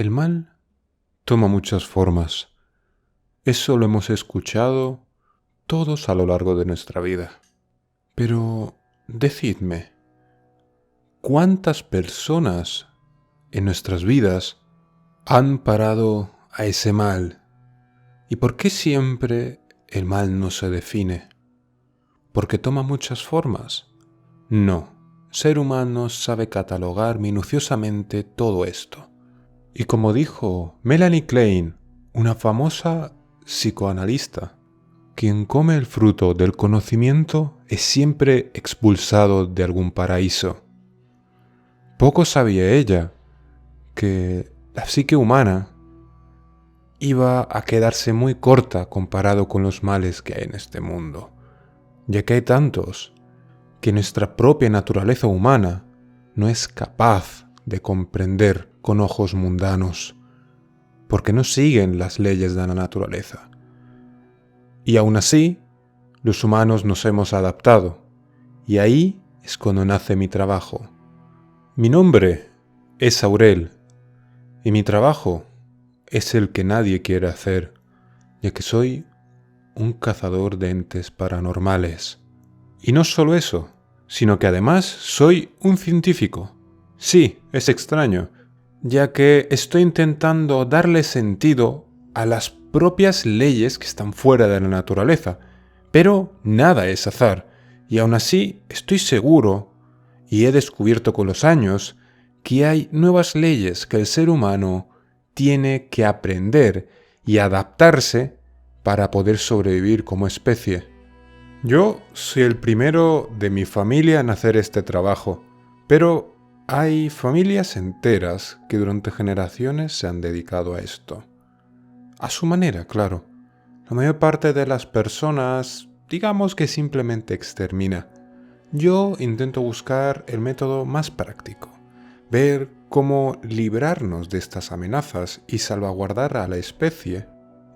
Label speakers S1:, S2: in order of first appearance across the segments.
S1: El mal toma muchas formas. Eso lo hemos escuchado todos a lo largo de nuestra vida. Pero decidme, ¿cuántas personas en nuestras vidas han parado a ese mal? ¿Y por qué siempre el mal no se define? ¿Porque toma muchas formas? No, ser humano sabe catalogar minuciosamente todo esto. Y como dijo Melanie Klein, una famosa psicoanalista, quien come el fruto del conocimiento es siempre expulsado de algún paraíso. Poco sabía ella que la psique humana iba a quedarse muy corta comparado con los males que hay en este mundo, ya que hay tantos que nuestra propia naturaleza humana no es capaz de comprender con ojos mundanos, porque no siguen las leyes de la naturaleza. Y aún así, los humanos nos hemos adaptado, y ahí es cuando nace mi trabajo. Mi nombre es Aurel, y mi trabajo es el que nadie quiere hacer, ya que soy un cazador de entes paranormales. Y no solo eso, sino que además soy un científico. Sí, es extraño, ya que estoy intentando darle sentido a las propias leyes que están fuera de la naturaleza, pero nada es azar, y aún así estoy seguro, y he descubierto con los años, que hay nuevas leyes que el ser humano tiene que aprender y adaptarse para poder sobrevivir como especie. Yo soy el primero de mi familia en hacer este trabajo, pero hay familias enteras que durante generaciones se han dedicado a esto. A su manera, claro. La mayor parte de las personas, digamos que simplemente extermina. Yo intento buscar el método más práctico, ver cómo librarnos de estas amenazas y salvaguardar a la especie,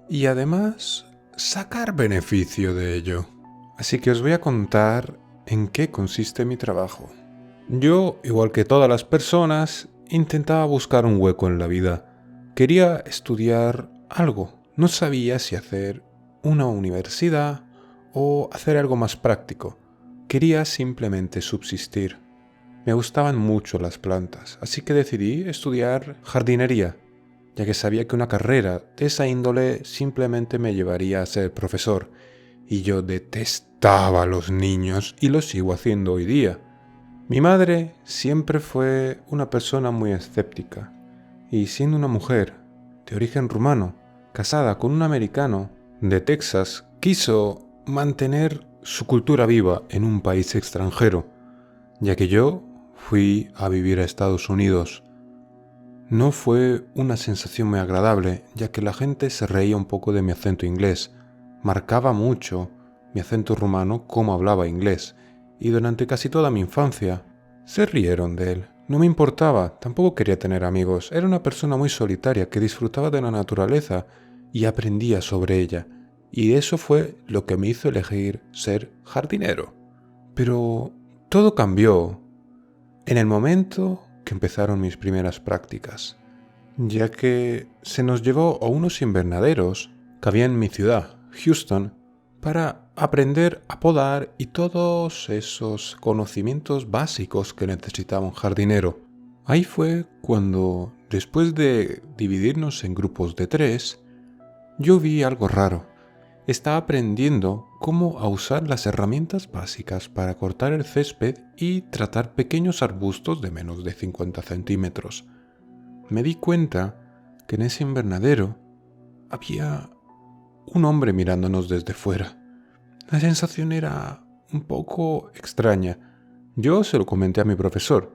S1: y además sacar beneficio de ello. Así que os voy a contar en qué consiste mi trabajo. Yo, igual que todas las personas, intentaba buscar un hueco en la vida. Quería estudiar algo. No sabía si hacer una universidad o hacer algo más práctico. Quería simplemente subsistir. Me gustaban mucho las plantas, así que decidí estudiar jardinería, ya que sabía que una carrera de esa índole simplemente me llevaría a ser profesor. Y yo detestaba a los niños y lo sigo haciendo hoy día. Mi madre siempre fue una persona muy escéptica, y siendo una mujer de origen rumano, casada con un americano de Texas, quiso mantener su cultura viva en un país extranjero, ya que yo fui a vivir a Estados Unidos. No fue una sensación muy agradable, ya que la gente se reía un poco de mi acento inglés. Marcaba mucho mi acento rumano cómo hablaba inglés, y durante casi toda mi infancia se rieron de él. No me importaba, tampoco quería tener amigos. Era una persona muy solitaria que disfrutaba de la naturaleza y aprendía sobre ella, y eso fue lo que me hizo elegir ser jardinero. Pero todo cambió en el momento que empezaron mis primeras prácticas, ya que se nos llevó a unos invernaderos que había en mi ciudad, Houston, para aprender a podar y todos esos conocimientos básicos que necesitaba un jardinero. Ahí fue cuando, después de dividirnos en grupos de 3, yo vi algo raro. Estaba aprendiendo cómo a usar las herramientas básicas para cortar el césped y tratar pequeños arbustos de menos de 50 centímetros. Me di cuenta que en ese invernadero había un hombre mirándonos desde fuera. La sensación era un poco extraña. Yo se lo comenté a mi profesor,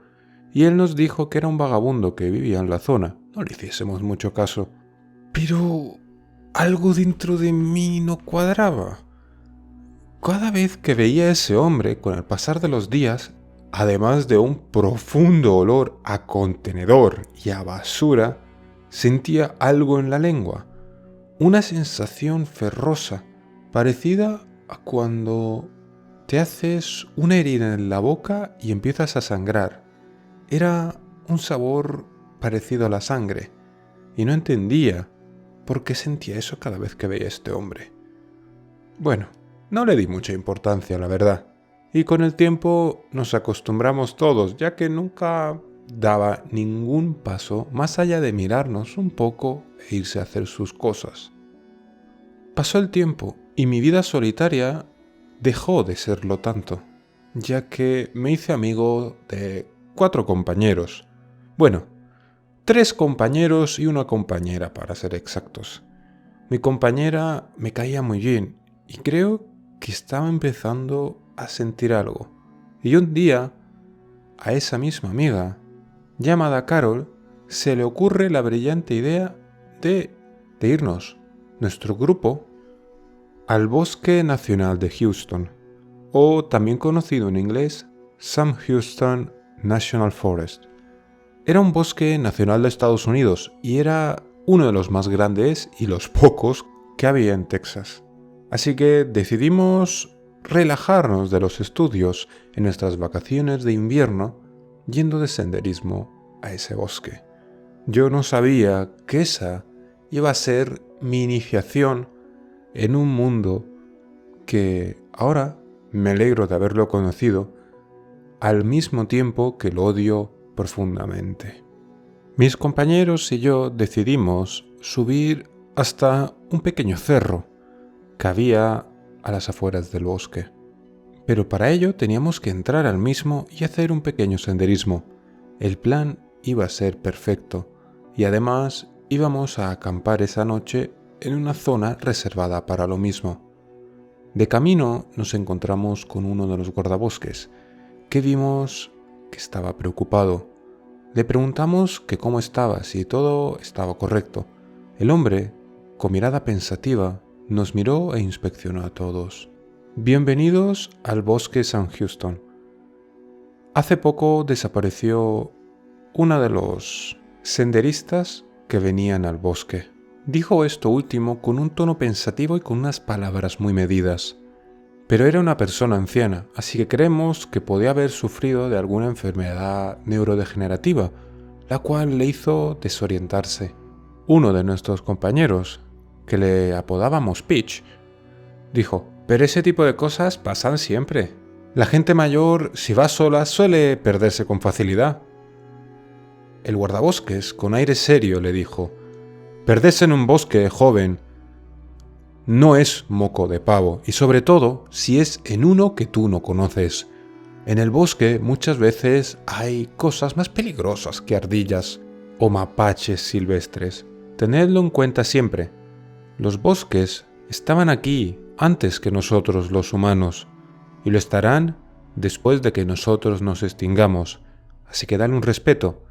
S1: y él nos dijo que era un vagabundo que vivía en la zona. No le hiciésemos mucho caso. Pero algo dentro de mí no cuadraba. Cada vez que veía a ese hombre, con el pasar de los días, además de un profundo olor a contenedor y a basura, sentía algo en la lengua, una sensación ferrosa, parecida a cuando te haces una herida en la boca y empiezas a sangrar. Era un sabor parecido a la sangre. y no entendía por qué sentía eso cada vez que veía a este hombre. Bueno, no le di mucha importancia, la verdad, y con el tiempo nos acostumbramos todos, ya que nunca daba ningún paso más allá de mirarnos un poco e irse a hacer sus cosas. Pasó el tiempo y mi vida solitaria dejó de serlo tanto, ya que me hice amigo de 4 compañeros. Bueno, 3 compañeros y una compañera, para ser exactos. Mi compañera me caía muy bien y creo que estaba empezando a sentir algo. Y un día, a esa misma amiga, llamada Carol, se le ocurre la brillante idea de irnos, nuestro grupo, al Bosque Nacional de Houston, o también conocido en inglés Sam Houston National Forest. Era un bosque nacional de Estados Unidos y era uno de los más grandes y los pocos que había en Texas. Así que decidimos relajarnos de los estudios en nuestras vacaciones de invierno yendo de senderismo a ese bosque. Yo no sabía que esa iba a ser mi iniciación en un mundo que ahora me alegro de haberlo conocido al mismo tiempo que lo odio profundamente. Mis compañeros y yo decidimos subir hasta un pequeño cerro que había a las afueras del bosque. Pero para ello teníamos que entrar al mismo y hacer un pequeño senderismo. El plan iba a ser perfecto y además íbamos a acampar esa noche en una zona reservada para lo mismo. De camino nos encontramos con uno de los guardabosques, que vimos que estaba preocupado. Le preguntamos que cómo estaba, si todo estaba correcto. El hombre, con mirada pensativa, nos miró e inspeccionó a todos. Bienvenidos al bosque Sam Houston. Hace poco desapareció uno de los senderistas que venían al bosque. Dijo esto último con un tono pensativo y con unas palabras muy medidas. Pero era una persona anciana, así que creemos que podía haber sufrido de alguna enfermedad neurodegenerativa, la cual le hizo desorientarse. Uno de nuestros compañeros, que le apodábamos Peach, dijo: «Pero ese tipo de cosas pasan siempre. La gente mayor, si va sola, suele perderse con facilidad». El guardabosques, con aire serio, le dijo: «Perderse en un bosque, joven, no es moco de pavo, y sobre todo si es en uno que tú no conoces. En el bosque muchas veces hay cosas más peligrosas que ardillas o mapaches silvestres. Tenedlo en cuenta siempre. Los bosques estaban aquí antes que nosotros los humanos, y lo estarán después de que nosotros nos extingamos, así que dale un respeto»,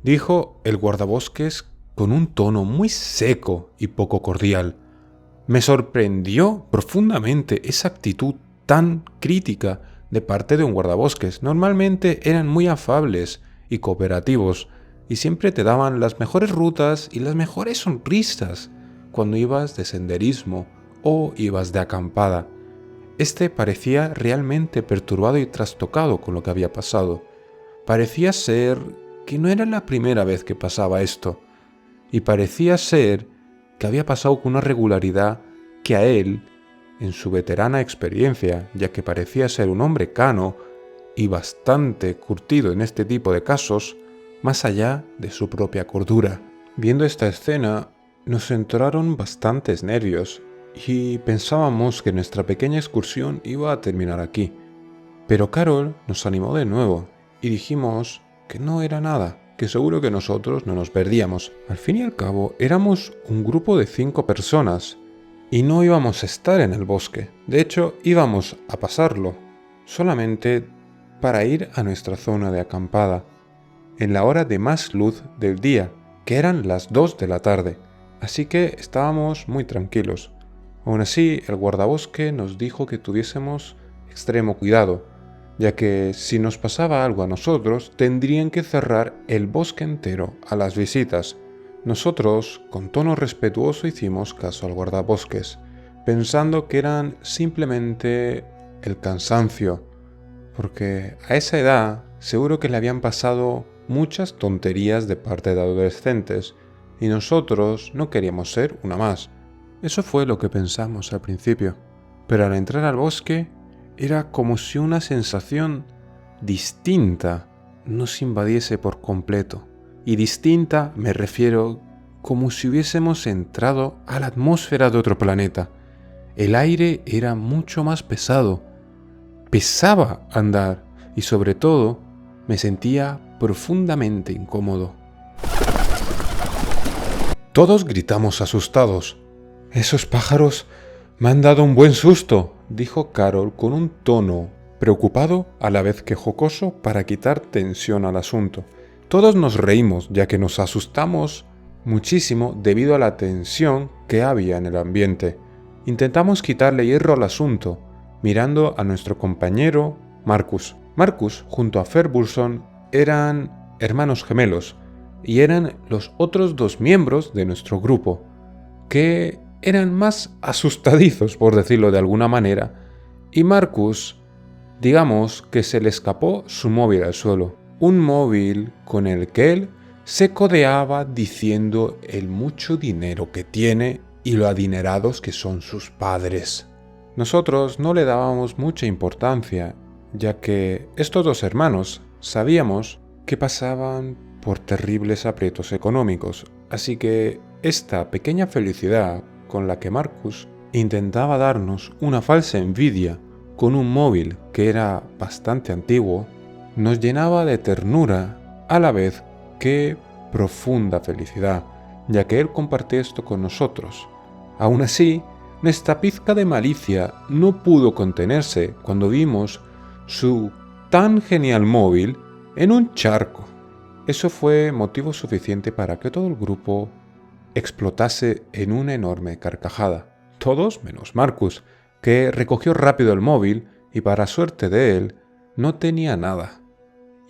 S1: dijo el guardabosques con un tono muy seco y poco cordial. Me sorprendió profundamente esa actitud tan crítica de parte de un guardabosques. Normalmente eran muy afables y cooperativos y siempre te daban las mejores rutas y las mejores sonrisas cuando ibas de senderismo o ibas de acampada. Este parecía realmente perturbado y trastocado con lo que había pasado. Parecía ser que no era la primera vez que pasaba esto, y parecía ser que había pasado con una regularidad que a él, en su veterana experiencia, ya que parecía ser un hombre cano y bastante curtido en este tipo de casos, más allá de su propia cordura. Viendo esta escena, nos entraron bastantes nervios y pensábamos que nuestra pequeña excursión iba a terminar aquí. Pero Carol nos animó de nuevo y dijimos que no era nada, que seguro que nosotros no nos perdíamos. Al fin y al cabo, éramos un grupo de 5 personas y no íbamos a estar en el bosque. De hecho, íbamos a pasarlo, solamente para ir a nuestra zona de acampada, en la hora de más luz del día, que eran las 2 de la tarde. Así que estábamos muy tranquilos. Aún así, el guardabosque nos dijo que tuviésemos extremo cuidado, ya que si nos pasaba algo a nosotros, tendrían que cerrar el bosque entero a las visitas. Nosotros, con tono respetuoso, hicimos caso al guardabosques, pensando que eran simplemente el cansancio, porque a esa edad seguro que le habían pasado muchas tonterías de parte de adolescentes, y nosotros no queríamos ser una más. Eso fue lo que pensamos al principio, pero al entrar al bosque era como si una sensación distinta nos invadiese por completo. Y distinta me refiero como si hubiésemos entrado a la atmósfera de otro planeta. El aire era mucho más pesado. Pesaba andar y sobre todo me sentía profundamente incómodo. Todos gritamos asustados. «Esos pájaros me han dado un buen susto», dijo Carol con un tono preocupado a la vez que jocoso para quitar tensión al asunto. Todos nos reímos ya que nos asustamos muchísimo debido a la tensión que había en el ambiente. Intentamos quitarle hierro al asunto, mirando a nuestro compañero Marcus. Marcus junto a Ferguson eran hermanos gemelos y eran los otros 2 miembros de nuestro grupo, que eran más asustadizos, por decirlo de alguna manera, y Marcus, digamos que se le escapó su móvil al suelo. Un móvil con el que él se codeaba diciendo el mucho dinero que tiene y lo adinerados que son sus padres. Nosotros no le dábamos mucha importancia, ya que estos 2 hermanos sabíamos que pasaban por terribles aprietos económicos, así que esta pequeña felicidad con la que Marcus intentaba darnos una falsa envidia con un móvil que era bastante antiguo, nos llenaba de ternura a la vez que profunda felicidad, ya que él compartía esto con nosotros. Aún así, nuestra pizca de malicia no pudo contenerse cuando vimos su tan genial móvil en un charco. Eso fue motivo suficiente para que todo el grupo explotase en una enorme carcajada. Todos menos Marcus, que recogió rápido el móvil y para suerte de él, no tenía nada.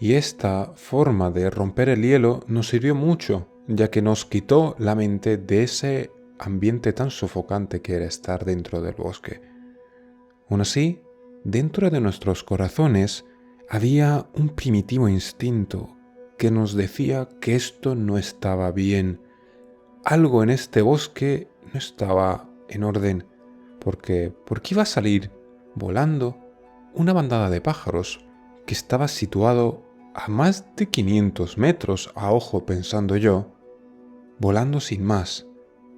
S1: Y esta forma de romper el hielo nos sirvió mucho, ya que nos quitó la mente de ese ambiente tan sofocante que era estar dentro del bosque. Aún así, dentro de nuestros corazones había un primitivo instinto que nos decía que esto no estaba bien. Algo en este bosque no estaba en orden, porque iba a salir volando una bandada de pájaros que estaba situado a más de 500 metros a ojo, pensando yo, volando sin más.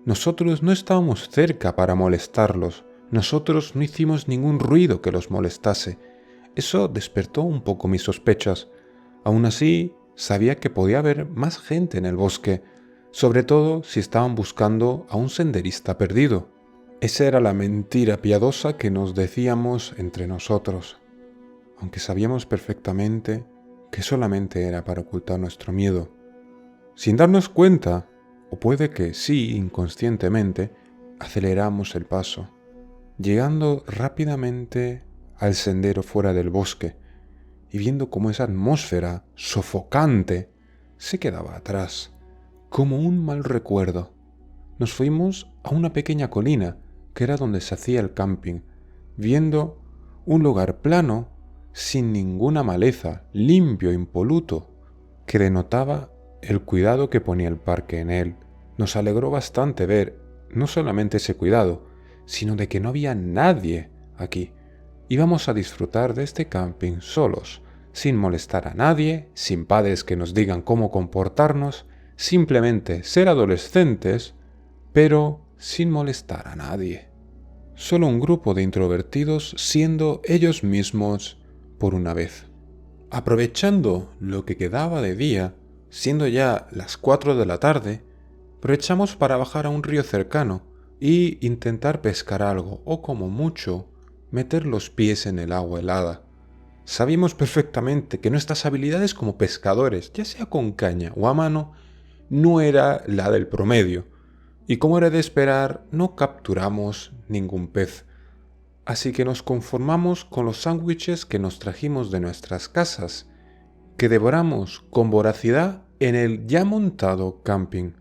S1: Nosotros no estábamos cerca para molestarlos, nosotros no hicimos ningún ruido que los molestase. Eso despertó un poco mis sospechas. Aún así, sabía que podía haber más gente en el bosque, sobre todo si estaban buscando a un senderista perdido. Esa era la mentira piadosa que nos decíamos entre nosotros, aunque sabíamos perfectamente que solamente era para ocultar nuestro miedo. Sin darnos cuenta, o puede que sí inconscientemente, aceleramos el paso, llegando rápidamente al sendero fuera del bosque y viendo cómo esa atmósfera sofocante se quedaba atrás, como un mal recuerdo. Nos fuimos a una pequeña colina que era donde se hacía el camping, viendo un lugar plano, sin ninguna maleza, limpio, impoluto, que denotaba el cuidado que ponía el parque en él. Nos alegró bastante ver no solamente ese cuidado, sino de que no había nadie aquí. Íbamos a disfrutar de este camping solos, sin molestar a nadie, sin padres que nos digan cómo comportarnos, simplemente ser adolescentes, pero sin molestar a nadie. Solo un grupo de introvertidos siendo ellos mismos por una vez. Aprovechando lo que quedaba de día, siendo ya las 4 de la tarde, aprovechamos para bajar a un río cercano y intentar pescar algo, o como mucho, meter los pies en el agua helada. Sabíamos perfectamente que nuestras habilidades como pescadores, ya sea con caña o a mano, no era la del promedio, y como era de esperar, no capturamos ningún pez. Así que nos conformamos con los sándwiches que nos trajimos de nuestras casas, que devoramos con voracidad en el ya montado camping.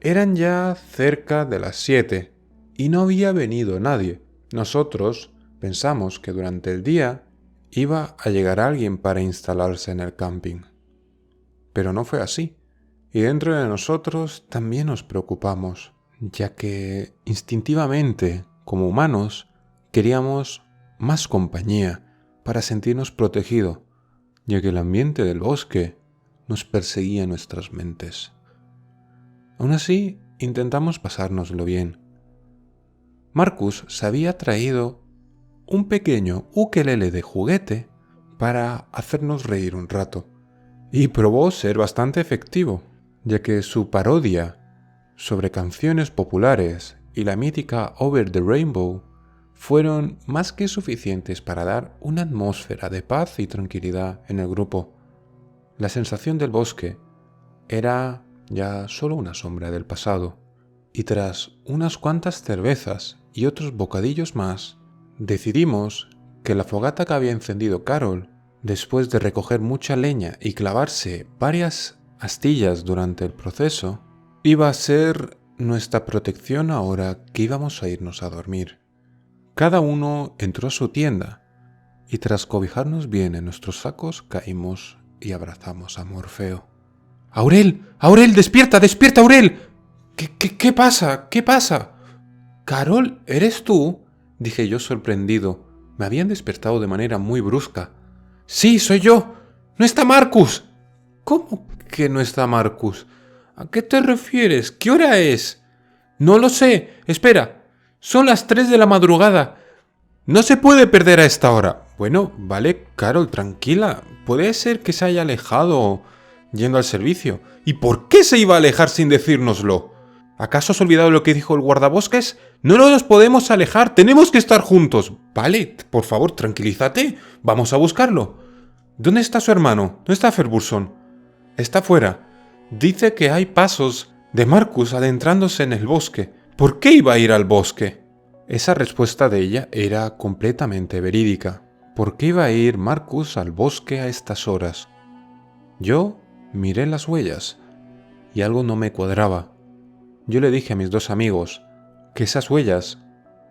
S1: Eran ya cerca de las 7 y no había venido nadie. Nosotros pensamos que durante el día iba a llegar alguien para instalarse en el camping. Pero no fue así. Y dentro de nosotros también nos preocupamos, ya que instintivamente, como humanos, queríamos más compañía para sentirnos protegidos, ya que el ambiente del bosque nos perseguía en nuestras mentes. Aún así, intentamos pasárnoslo bien. Marcus se había traído un pequeño ukelele de juguete para hacernos reír un rato, y probó ser bastante efectivo, ya que su parodia sobre canciones populares y la mítica Over the Rainbow fueron más que suficientes para dar una atmósfera de paz y tranquilidad en el grupo. La sensación del bosque era ya solo una sombra del pasado, y tras unas cuantas cervezas y otros bocadillos más, decidimos que la fogata que había encendido Carol, después de recoger mucha leña y clavarse varias astillas durante el proceso, iba a ser nuestra protección ahora que íbamos a irnos a dormir. Cada uno entró a su tienda y tras cobijarnos bien en nuestros sacos caímos y abrazamos a Morfeo. ¡Aurel! ¡Aurel! ¡Despierta! ¡Despierta, Aurel! ¿Qué pasa? ¿Qué pasa? —¿Carol, eres tú? —dije yo sorprendido. Me habían despertado de manera muy brusca. —Sí, soy yo. ¡No está Marcus! —¿Cómo que no está Marcus? ¿A qué te refieres? ¿Qué hora es? —No lo sé. Espera. Son las 3 de la madrugada. No se puede perder a esta hora. Bueno, vale, Carol, tranquila. Puede ser que se haya alejado yendo al servicio. ¿Y por qué se iba a alejar sin decírnoslo? ¿Acaso has olvidado lo que dijo el guardabosques? No nos podemos alejar, tenemos que estar juntos. Vale, por favor, tranquilízate. Vamos a buscarlo. ¿Dónde está su hermano? ¿Dónde está Ferguson? Está fuera. Dice que hay pasos de Marcus adentrándose en el bosque. ¿Por qué iba a ir al bosque? Esa respuesta de ella era completamente verídica. ¿Por qué iba a ir Marcus al bosque a estas horas? Yo miré las huellas y algo no me cuadraba. Yo le dije a mis dos amigos que esas huellas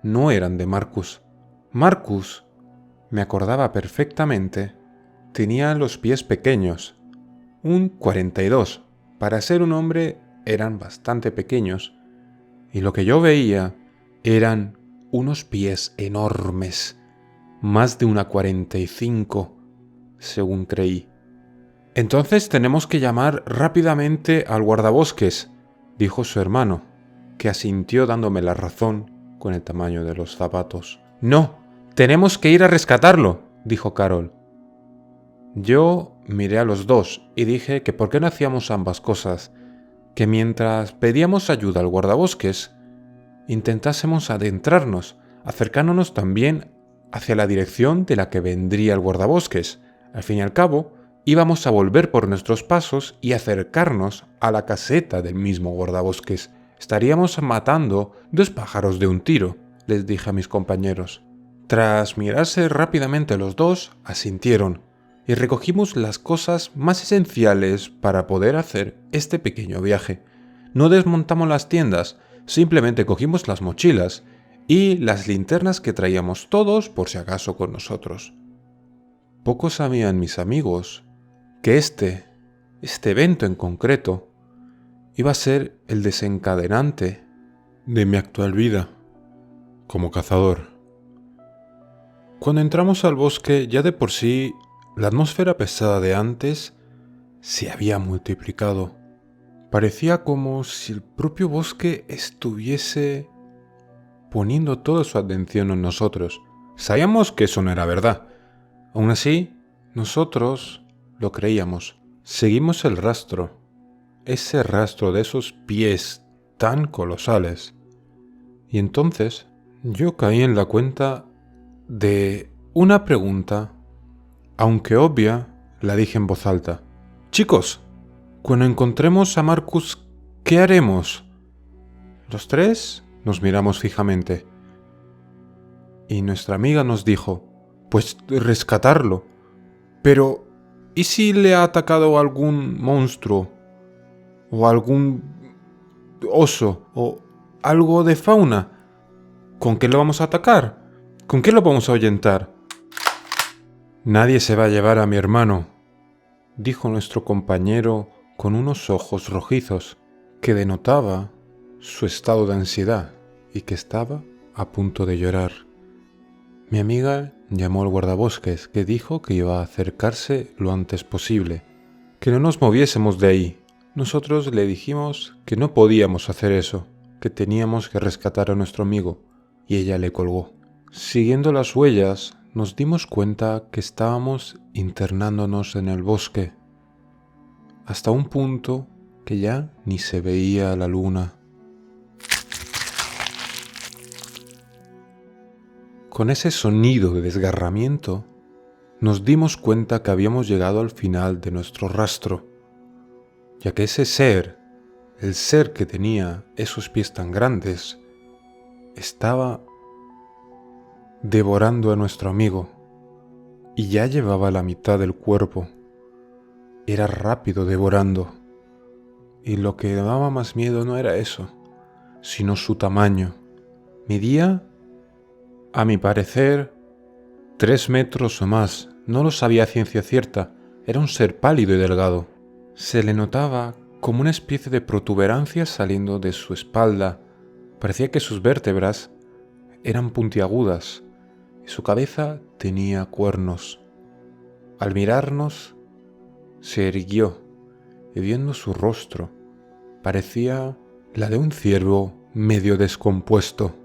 S1: no eran de Marcus. Marcus, me acordaba perfectamente, tenía los pies pequeños, un 42. Para ser un hombre eran bastante pequeños, y lo que yo veía eran unos pies enormes, más de una 45, según creí. Entonces tenemos que llamar rápidamente al guardabosques, dijo su hermano, que asintió dándome la razón con el tamaño de los zapatos. No, tenemos que ir a rescatarlo, dijo Carol. Yo miré a los dos y dije que por qué no hacíamos ambas cosas, que mientras pedíamos ayuda al guardabosques, intentásemos adentrarnos, acercándonos también hacia la dirección de la que vendría el guardabosques. Al fin y al cabo, íbamos a volver por nuestros pasos y acercarnos a la caseta del mismo guardabosques. Estaríamos matando dos pájaros de un tiro, les dije a mis compañeros. Tras mirarse rápidamente los dos, asintieron, y recogimos las cosas más esenciales para poder hacer este pequeño viaje. No desmontamos las tiendas, simplemente cogimos las mochilas y las linternas que traíamos todos por si acaso con nosotros. Poco sabían mis amigos que este evento en concreto iba a ser el desencadenante de mi actual vida como cazador. Cuando entramos al bosque, ya de por sí, la atmósfera pesada de antes se había multiplicado. Parecía como si el propio bosque estuviese poniendo toda su atención en nosotros. Sabíamos que eso no era verdad. Aún así, nosotros lo creíamos. Seguimos el rastro, ese rastro de esos pies tan colosales. Y entonces yo caí en la cuenta de una pregunta, aunque obvia, la dije en voz alta. Chicos, cuando encontremos a Marcus, ¿qué haremos? Los tres nos miramos fijamente. Y nuestra amiga nos dijo, pues rescatarlo. Pero, ¿y si le ha atacado algún monstruo? ¿O algún oso? ¿O algo de fauna? ¿Con qué lo vamos a atacar? ¿Con qué lo vamos a ahuyentar? Nadie se va a llevar a mi hermano, dijo nuestro compañero con unos ojos rojizos que denotaba su estado de ansiedad y que estaba a punto de llorar. Mi amiga llamó al guardabosques, que dijo que iba a acercarse lo antes posible, que no nos moviésemos de ahí. Nosotros le dijimos que no podíamos hacer eso, que teníamos que rescatar a nuestro amigo, y ella le colgó. Siguiendo las huellas, nos dimos cuenta que estábamos internándonos en el bosque, hasta un punto que ya ni se veía la luna. Con ese sonido de desgarramiento, nos dimos cuenta que habíamos llegado al final de nuestro rastro, ya que ese ser, el ser que tenía esos pies tan grandes, estaba devorando a nuestro amigo y ya llevaba la mitad del cuerpo. Era rápido devorando, y lo que daba más miedo no era eso, sino su tamaño. Medía, a mi parecer, 3 metros o más. No lo sabía a ciencia cierta. Era un ser pálido y delgado. Se le notaba como una especie de protuberancia saliendo de su espalda. Parecía que sus vértebras eran puntiagudas y su cabeza tenía cuernos. Al mirarnos, se irguió y viendo su rostro, parecía la de un ciervo medio descompuesto,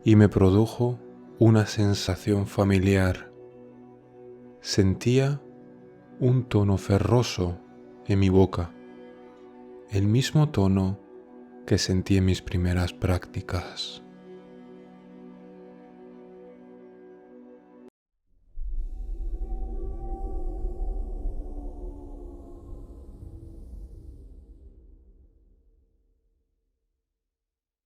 S1: y me produjo una sensación familiar. Sentía un tono ferroso en mi boca, el mismo tono que sentí en mis primeras prácticas.